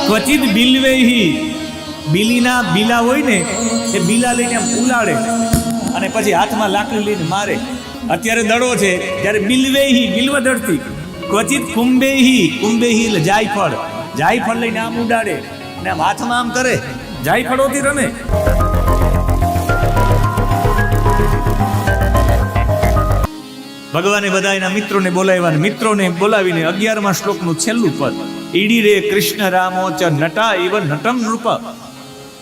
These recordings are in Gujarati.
ક્વચિત બિલ્વેહી, બિલીના બીલા હોય ને એ બીલા લઈને આમ ઉલાડે અને પછી હાથમાં લાકડી લઈને મારે. અત્યારે દડો છે ત્યારે બિલ્વેહી બિલ્વદળથી, ક્વચિત કુંભેહી, કુંભેહી એટલે જાયફળ, જાયફળ લઈને આમ ઉડાડે અને આમ હાથમાં આમ કરે, જાયફળોથી રમે. ભગવાને બધા એના મિત્રોને બોલાવ્યા, મિત્રોને બોલાવીને 11મા શ્લોકનું છેલ્લું પદ, ઈડી રે કૃષ્ણ રામો ચ નટા ઇવ નટમ નૃપ.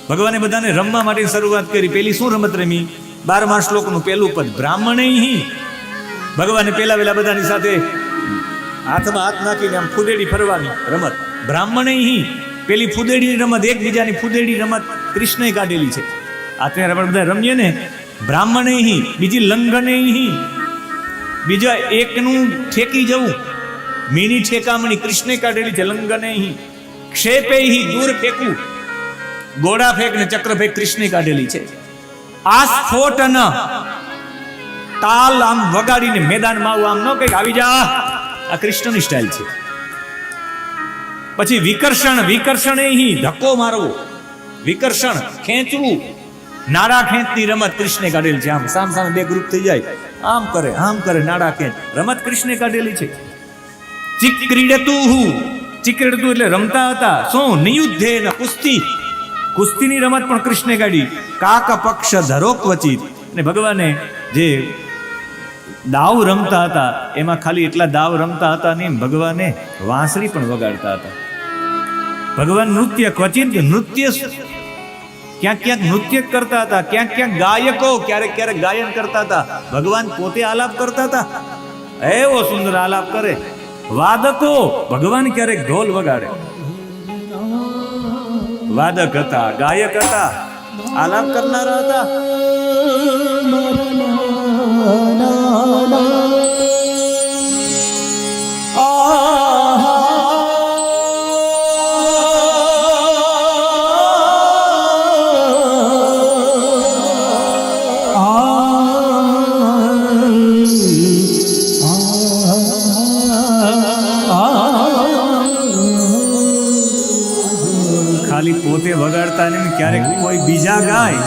ભગવાને બધાને રમવા માટે શરૂઆત કરી. પેલી શું રમત રમી? 12મા શ્લોકનું પેલું પદ, બ્રાહ્મણૈહી. ભગવાને પેલા બધાની સાથે હાથમાં હાથ નાખીને આમ ફૂદેડી ફરવાની રમત, બ્રાહ્મણૈહી. પેલી ફૂદેડીની રમત, એકબીજાની ફૂદેડી રમત કૃષ્ણએ કાઢેલી છે. અત્યારે આપણે બધા રમીએ ને, બ્રાહ્મણૈહી. બીજી લંઘનૈહી, બીજા એકનું ઠેકી જવું, મીની ઠેકામણી કૃષ્ણે કાઢેલી છે. લંઘનૈહી. ક્ષેપૈહી, દૂર ફેંકવું, ગોળા ફેંક ને ચક્ર ફેંક કૃષ્ણે કાઢેલી છે. આસ્ફોટન, તાલ આમ વગાડીને મેદાનમાં આવું આમ ન કઈક આવી જા, આ કૃષ્ણની સ્ટાઇલ છે. પછી વિકર્ષણ, વિકર્ષણૈહી, ધક્કો મારવો, વિકર્ષણ ખેંચવું, નાડા ખેંચની રમત કૃષ્ણે કાઢેલી છે. આમ સામ સામે બે ગ્રુપ થઈ જાય, આમ કરે નાડા ખેંચ, રમત કૃષ્ણે કાઢેલી છે. ચિક્રીડતુ, ચિક્રીડતુ એટલે રમતા હતા. શું? નિયુદ્ધે ન કુસ્તી, કુસ્તીની રમત પણ કૃષ્ણે કાઢી. કાક પક્ષ ધરો ક્વચિત. અને ભગવાને જે દાવ રમતા હતા એમાં ખાલી એટલા દાવ રમતા હતા નહીં, ભગવાને વાંસળી પણ વગાડતા હતા. ભગવાન નૃત્ય, ક્વચિત નૃત્ય, ક્યાંક ક્યાંક નૃત્ય કરતા હતા, ક્યાંક ક્યાંક ગાયકો, ક્યારેક ક્યારેક ગાયન કરતા હતા. ભગવાન પોતે આલાપ કરતા હતા, એવો સુંદર આલાપ કરે. વાદકો, ભગવાન ક્યારેક ઢોલ વગાડે. વાદક હતા, ગાયક હતા, આલાપ કરનારા હતા. ખાલી પોતે વગાડતા ને ક્યારેક કોઈ બીજા ગાય.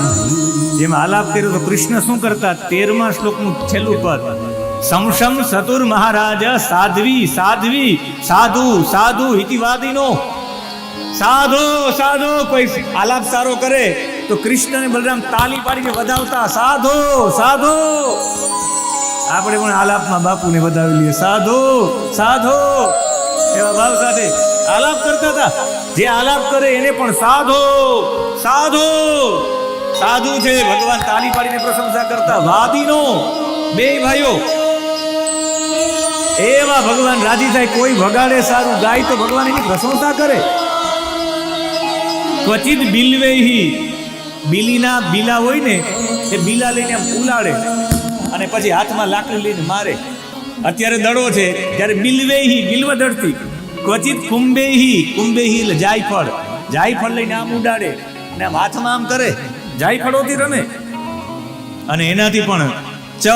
જેમ આલાપ કર્યો તો કૃષ્ણ શું કરતા? 13મા શ્લોકનું છેલ્લું પદ, સંશમ સતુર મહારાજ સાધ્વી સાધ્વી સાધુ સાધુ હિતિવાદીનો. સાધો સાધો, કોઈ આલાપ સારો કરે તો કૃષ્ણ ને બલરામ તાલી પાડીને વધાવતા, સાધો સાધો. આપણે પણ આલાપમાં બાપુને વધાવી લઈએ, સાધો સાધો, એવા ભાવ સાથે આલાપ કરતા હતા. જે આલાપ કરે એને પણ સાધો સાધો, સાધુ છે. ભગવાન તાલી પાડીને પ્રશંસા કરતા. વાદીનો, બે ભાઈઓ એવા ભગવાન રાજી થાય. કોઈ વગાડે સારું, ગાય તો ભગવાન એની પ્રશંસા કરે. ક્વચિત બિલ્વેહી, બિલીના બીલા હોય ને એ બીલા લઈને આમ ઉલાડે અને પછી હાથમાં લાકડી લઈને મારે. અત્યારે દડો છે ત્યારે બિલ્વેહી બિલ્વદળથી, ક્વચિત કુંભેહી, કુંભેહી એટલે જાયફળ, જાયફળ લઈને આમ ઉડાડે અને આમ હાથમાં આમ કરે, જાયફળોથી રમે. અને એનાથી પણ ચ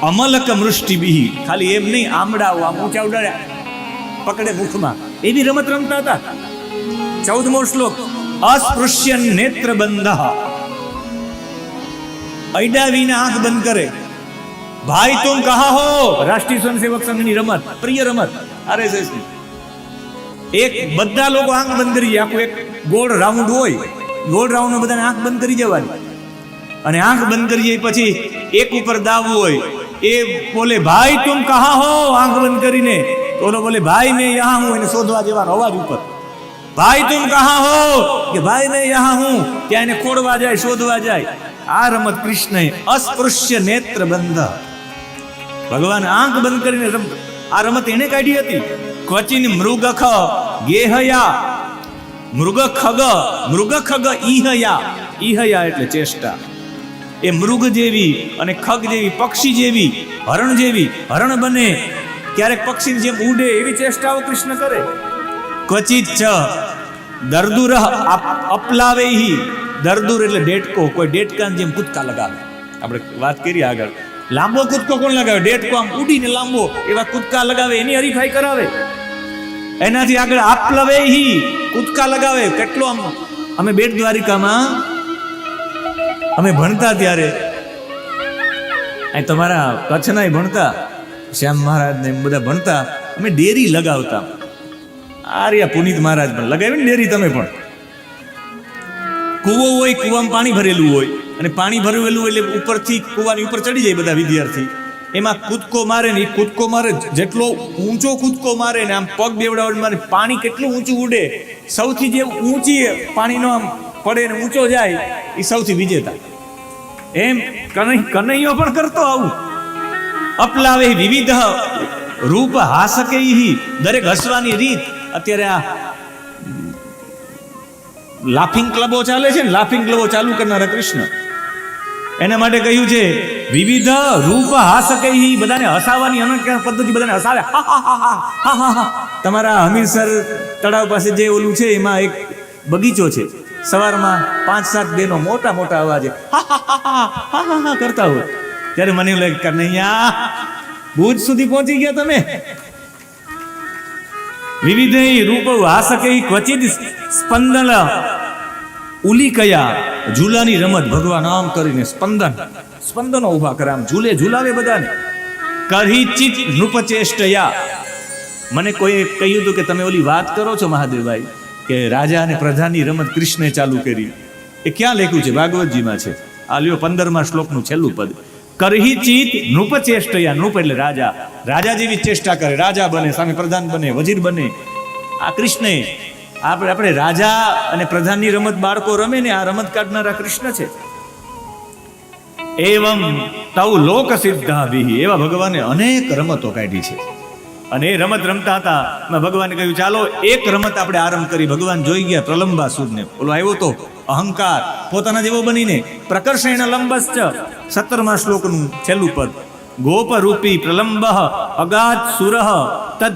અમલક મૃષ્ટિભિ, ખાલી એમ નહીં, આમડાઓ આમ ઊંચા ઉડાડે, પકડે મુખમાં, એવી રમત રમતા હતા. 14મો શ્લોક, અસ્પૃશ્યન નેત્ર બંધ, અડાવીને આંખ બંધ કરે. ભાઈ તુમ કહા હો, રાષ્ટ્રીય સ્વયંસેવક સંઘની રમત, પ્રિય રમત RSS ની. એક બધા લોકો આંખ બંધ કરી જાય, આખું એક ગોળ રાઉન્ડ હોય, ગોળ રાઉન્ડમાં બધાને આંખ બંધ કરી જવાની. અને આંખ બંધ કરી જાય પછી એક ઉપર દાવ હોય, એ બોલે ભાઈ તુમ કહા હો, આંખ બંધ કરીને, તો ઓલો બોલે ભાઈ મેં યહાં હું, એને શોધવા જવાનો અવાજ ઉપર. ભાઈ તુમ કહા હો, કે ભાઈ મેં યહાં હું, ત્યાં એને ખોડવા જાય, શોધવા જાય. આ રમત કૃષ્ણએ અસ્પૃશ્ય નેત્ર બંધ, ભગવાન આંખ બંધ કરીને આ રમત એને કાઢી હતી. ક્વચિન મૃગખ ગેહયા, મૃગખગ ઈહયા, ઈહયા એટલે ચેષ્ટા. એ મૃગ જેવી અને ખગ જેવી, પક્ષી જેવી, હરણ જેવી, હરણ બને, ક્યારેક પક્ષી જેમ ઉડે, એવી ચેષ્ટાઓ કૃષ્ણ કરે. ક્વચિત ચ દર્દુર અપલાવેહી, દર્દુર એટલે ડેટકો, કોઈ ડેટકાન જેમ કૂદકા લગાવે. આપણે વાત કરીએ આગળ, લાંબો કૂદકો કોણ લગાવે? ડેટકો આમ ઉડીને લાંબો, એવા કૂદકા લગાવે, એની હરીફાઈ કરાવે. એનાથી આગળ આપ્લવે હી કૂદકા લગાવે. કેટલો અમે બેટ દ્વારિકામાં અમે ભણતા ત્યારે અહીં તમારા કચ્છના ભણતા, શ્યામ મહારાજ ને બધા ભણતા, અમે ડેરી લગાવતા. આર્યા પુનિત મહારાજ પણ લગાવી ને ડેરી. તમે પણ કૂવો હોય, કૂવામાં પાણી ભરેલું હોય અને પાણી ભરેલું એટલે ઉપરથી કૂવાની ઉપર ચડી જાય બધા વિદ્યાર્થી, એમાં કૂદકો મારે ને એ કૂદકો મારે, જેટલો ઊંચો કૂદકો મારે ને આમ પગ બેવડાવડ મારે, પાણી કેટલું ઊંચું ઉડે, સૌથી જે ઊંચી પાણીનો આમ પડે ને ઊંચો જાય એ સૌથી વિજેતા. એમ કનૈયો પણ કરતો આવું. અપલાવે વિવિધ રૂપ હાસકે, દરેક હસવાની રીત. અત્યારે આ લાફિંગ ક્લબો ચાલે છે ને, લાફિંગ ક્લબો ચાલુ કરનારા કૃષ્ણ, એના માટે કહ્યું છે વિવિધ રૂપ હાસકે, બધાને હસાવવાની અનંત પદ્ધતિ, બધાને હસાવે. તમારા હમીરસર તળાવ પાસે જે ઓલું છે એમાં એક બગીચો છે, સવારમાં 5-7 બહેનો મોટા મોટા અવાજે કરતા હોય, ત્યારે મને એવું લાગે કનૈયા ભુજ સુધી પહોંચી ગયા તમે. વિવિધ રૂપ હાસકે ક્વચિત સ્પંદન ઉલી કયા, ઝૂલાની રમત ભગવાન આમ કરીને સ્પંદનો ઉભા કરે, આમ ઝૂલે ઝૂલાવે બધાને. કરહિચિત નૃપચેષ્ટયા, મને કોઈ કહ્યું હતું કે તમે ઓલી વાત કરો છો મહાદેવભાઈ કે રાજા અને પ્રજાની રમત કૃષ્ણે ચાલુ કરી, એ ક્યાં લખ્યું છે? ભાગવતજીમાં છે. આ લ્યો 15મા શ્લોકનું છેલ્લું પદ. કરહિચિત નૃપચેષ્ટયા, નૃપ એટલે રાજા, રાજા જેવી ચેષ્ટા કરે, રાજા બને, સામે પ્રધાન બને, વજીર બને. આ કૃષ્ણે આપણે રાજા અને પ્રધાનની રમત બાળકો રમે ને, આ રમત કાઢનારા કૃષ્ણ છે. એવમ તૌ લોક સિદ્ધાભિ, એવા ભગવાને અનેક રમતો કાઢી છે. અને એ રમત રમતા હતા, ભગવાને કહ્યું ચાલો એક રમત આપણે આરંભ કરી. ભગવાન જોઈ ગયા પ્રલંબાસુરને, ઓલો આવ્યો તો અહંકાર પોતાના જેવો બનીને, પ્રકર્ષેણ લંબશ્ચ, 17મા શ્લોકનું છેલ્લું પદ. ગોપ રૂપી પ્રલંબ અગાધ સુરહ તદ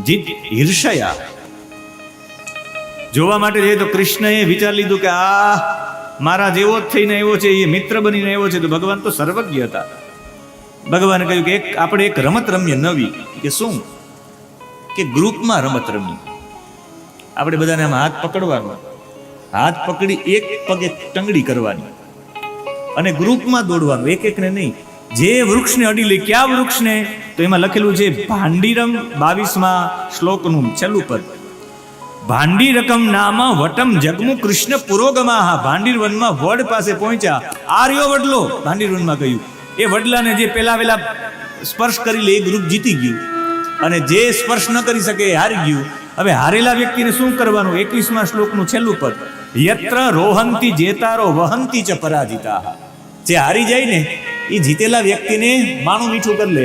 જીત ઈર્ષયા. જોવા માટે જઈએ તો કૃષ્ણએ વિચાર લીધું કે આ મારા જેવો જ થઈને આવ્યો છે, એ મિત્ર બનીને આવ્યો છે, તો ભગવાન તો સર્વજ્ઞ હતા. ભગવાને કહ્યું કે આપણે એક રમત રમીએ નવી. કે શું? કે ગ્રુપમાં રમત રમીએ. આપણે બધાને આમ હાથ પકડવાનો, હાથ પકડી એક પગે ટંગડી કરવાની અને ગ્રુપમાં દોડવાનું, એક એકને નહીં. જે વૃક્ષને અડી લે, ક્યાં વૃક્ષને? તો એમાં લખેલું છે ભાંડીરમ 22મા શ્લોકનું છેલ્લું પદ. ભાંડી રકમ નામ વટમ જગમુ કૃષ્ણ પુરોગમા. ભાંડીર વનમાં વડ પાસે પહોંચ્યા. આર્યો વડલો, ભાંડીર વનમાં કહ્યું. એ વડલાને જે પેલા સ્પર્શ કરી લે એ ગ્રુપ જીતી ગયું, અને જે સ્પર્શ ન કરી શકે એ હારી ગયું. હવે હારેલા વ્યક્તિને શું કરવાનું? 21મા શ્લોકનું છેલ્લું પદ. યત્ર રોહંતી જેતારો વહંતી ચ પરાજિતા. જે હારી જાય ને એ જીતેલા વ્યક્તિને માણું મીઠું કરી લે,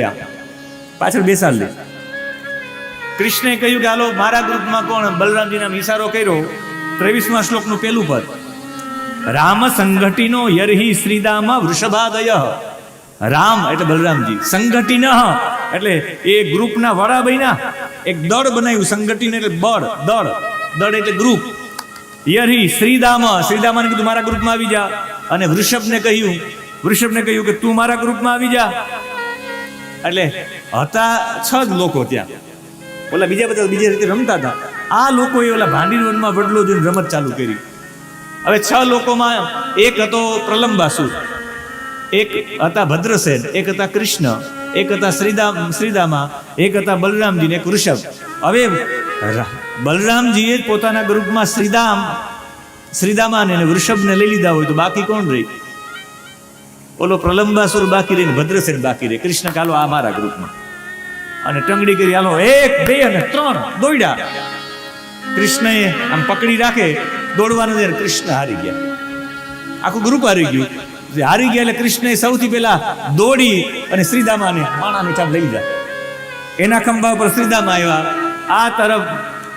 પાછળ બેસાડ લે. કૃષ્ણે કહ્યું કે હાલો મારા ગ્રુપમાં કોણ? બલરામજીના ઈશારો કર્યો. 23મા શ્લોકનું પેલું પદ. રામ સંઘટિનો યરહી શ્રીદામા વૃષભાદય. રામ એટલે બલરામજી, સંગઠિન એટલે એ ગ્રુપના વડા બન્યા, એક દળ બનાવ્યું. સંગઠિન એટલે બળ, દળ એટલે ગ્રુપ. યરહી શ્રીદામાને કીધું મારા ગ્રુપમાં આવી જા. અને વૃષભને કહ્યું કે તું મારા ગ્રુપમાં આવી જા. એટલે હતા 6 જ લોકો ત્યાં, ઓલા બીજા બધા બીજી રીતે રમતા હતા. આ લોકોએ ઓલા ભાંડીર વનમાં વડલો જોઈને રમત ચાલુ કરી. હવે 6 લોકોમાં એક હતો પ્રલંબાસુર, એક હતા ભદ્રસેન, એક હતા કૃષ્ણ, એક હતા શ્રીદામા, એક હતા બલરામજી ને એક વૃષભ. હવે બલરામજીએ પોતાના ગ્રુપમાં શ્રીદામાને અને વૃષભને લઈ લીધા હોય તો બાકી કોણ રહી? ઓલો પ્રલંબાસુર બાકી રહી ને ભદ્રસેન બાકી રહે. કૃષ્ણ કાલો આ મારા ગ્રુપમાં, અને ટંગડી કરી હાલો 1, 2 અને 3 દોડ્યા. કૃષ્ણએ આમ પકડી રાખે દોડવાનું, કૃષ્ણ હારી ગયા, આખું ગ્રુપ હારી ગયું. હારી ગયા એટલે કૃષ્ણએ સૌથી પહેલા દોડી અને શ્રીદામાને માણાની ચામ લઈ લીધા. એના ખંભા ઉપર શ્રીદામા આવ્યા, આ તરફ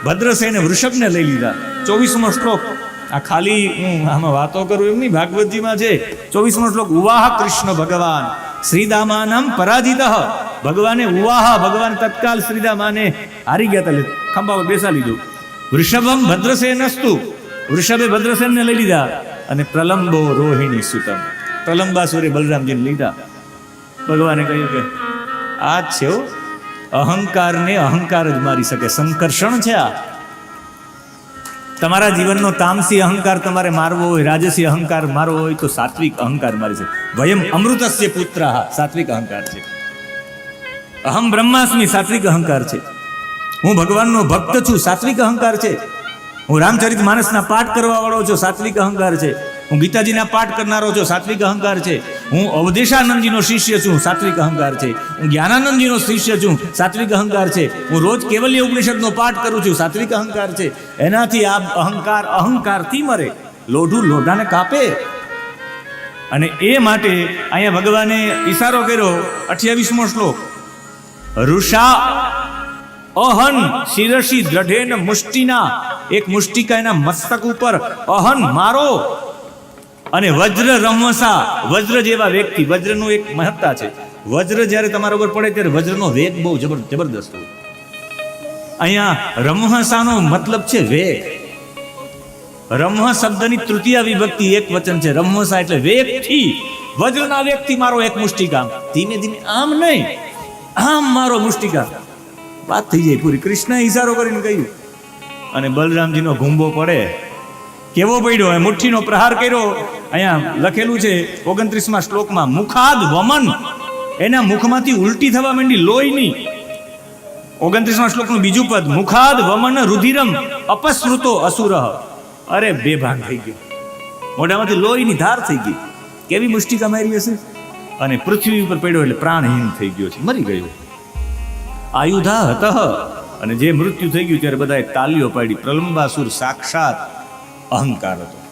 ભદ્રસેને વૃષભને લઈ લીધા. 24મો શ્લોક. આ ખાલી હું આમાં વાતો કરું એમ નહીં, ભાગવતજીમાં છે 24મો શ્લોક. ઉવાહ કૃષ્ણ ભગવાન શ્રીદામાનામ પરાજિત. ભગવાને ભગવાન તત્કાલ શ્રીદામાને હારી ગયા હતા, ખંભા પર બેસા લીધું. વૃષભમ ભદ્રસેનસ્તુ, વૃષભે ભદ્રસેનને લઈ લીધા. અને પ્રલંબો રોહિણી સુતમ, પ્રલંબાસુરે બલરામજીને લીધા. ભગવાને કહ્યું કે આ જ છે અહંકારને અહંકાર જ મારી શકે. સંકર્ષણ છે આ. તમારા જીવનનો તામસી અહંકાર તમારે મારવો હોય, રાજસી અહંકાર મારવો હોય તો સાત્વિક અહંકાર મારી શકે. વયમ અમૃતસ્ય પુત્રઃ સાત્વિક અહંકાર છે. અહમ બ્રહ્માસ્મિ સાત્વિક અહંકાર છે. હું ભગવાનનો ભક્ત છું સાત્વિક અહંકાર છે. હું રામચરિત માનસના પાઠ કરવા વાળો છું સાત્વિક અહંકાર છે. હું ગીતાજીના પાઠ કરનારો છું સાત્વિક અહંકાર છે. હું અવધેશાનંદજીનો શિષ્ય છું સાત્વિક અહંકાર છે. હું જ્ઞાનાનંદજીનો શિષ્ય છું સાત્વિક અહંકાર છે. હું રોજ કેવલ્ય ઉપનિષદનો પાઠ કરું છું સાત્વિક અહંકાર છે. એનાથી આ અહંકાર અહંકારથી મરે. લોઢું લોઢાને કાપે. અને એ માટે અહીંયા ભગવાને ઈશારો કર્યો. 28મો શ્લોક. ઋષા અહન શિરસી દ્રઢેન મુષ્ટિના, એક મુષ્ટિકા એના મસ્તક ઉપર અહન મારો. અને વજ્ર રમસા, વજ્ર જેવા વ્યક્તિ. વજ્રનું એક મહત્તા છે. વજ્ર જ્યારે તમારા ઉપર પડે ત્યારે વજ્રનો વેગ બહુ જબરદસ્ત હોય. અહીંયા રમહસાનો મતલબ છે વેગ. રમહ શબ્દની તૃતીય વિભક્તિ એક વચન છે. રમહસા એટલે વેગથી, વજ્રના વેગથી મારો એક મુષ્ટિકા. ધીમે ધીમે આમ નહીં, આમ મારો મુષ્ટિકા. વાત થઈ જાય પૂરી. કૃષ્ણએ ઈશારો કરીને કહ્યું અને બલરામજીનો ઘૂંબો પડે. કેવો પડ્યો? મુઠ્ઠીનો પ્રહાર કર્યો. અહીંયા લખેલું છે 29મા શ્લોકમાં, મુખાદ વમન, એના મુખમાંથી ઉલટી થવા માંડી લોહીની. 29મા શ્લોકનું બીજું પદ, મુખાદ વમન રુધિરમ અપસ્મૃતો અસુરઃ. અરે બેભાન થઈ ગયો, મોઢામાંથી લોહીની ધાર થઈ ગઈ. કેવી મુષ્ટિકા મારી હશે? અને પૃથ્વી ઉપર પડ્યો એટલે પ્રાણહીન થઈ ગયો છે, મરી ગયો. આયુધા હતઃ, અને જે મૃત્યુ થઈ ગયું ત્યારે બધાએ તાલીઓ પાડી. પ્રલંબાસુર સાક્ષાત અહંકાર હતો.